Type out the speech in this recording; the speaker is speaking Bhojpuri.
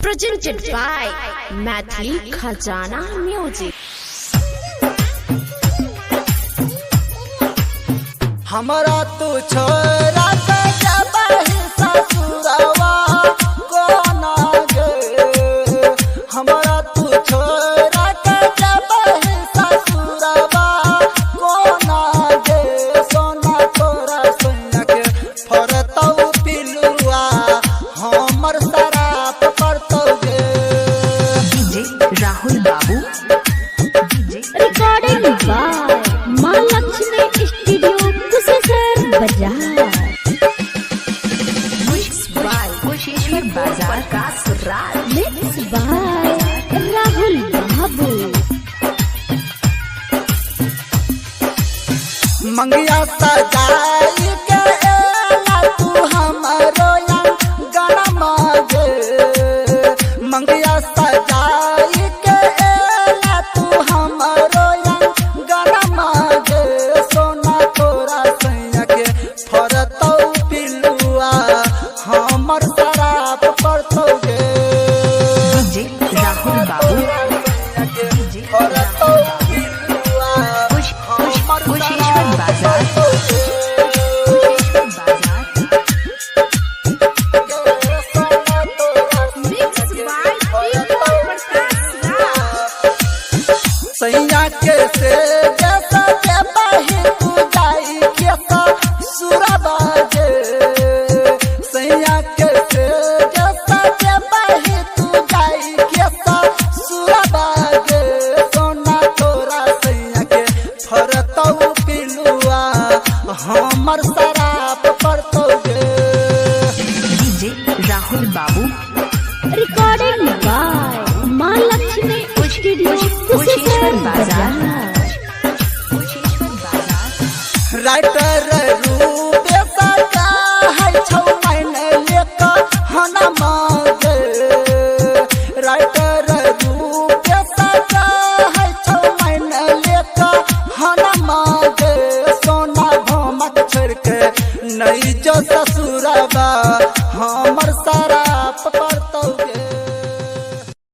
Presented by Mathli Khazana Music. हमारा तू छोरा के जबहि ससुरवा कोना गे। हमारा तू छोरा के जबहि ससुरवा कोना गे। सोना तोरा सोना के फरतौ पिलुआ हमर शराब करतौ गे। डीजे राहुल बाबू Recording by Mahalakshmi Studio, Kusesar Bazaar. Kusheshwar बाजार का सुराग Mixed by Rahul Babu. मंगिया सजाई के एला तू हमरो गाना मांगे। मंगिया सजाई के एला तू हमरो गाना मांगे। सोना तोरा सैया के फरतौ पिलुआ हमर शराब करतौ गे। डीजे राहुल बाबू फरतौ पिलुआ कुशेश्वर बाजार Mixed by Deepak Prakash Raj. सैया के से जैसा के बही तू जाई के सुरबा गे। सैया के से जैसा के बही तू जाई के सुरबा गे। सोना तोरा सैया के फरतौ पिलुआ हमर शराब करतौ गे। डीजे राहुल बाबू Recording by Mahalakshmi Studio, Kusheshwar बाजार राइटर रूपे सजा है छौ महीने लेकर हना मांगे। राइटर रूपे सजा है छौ महीने लेकर हना मांगे। सोना भमक छोड़ के नहीं जो ससुरबा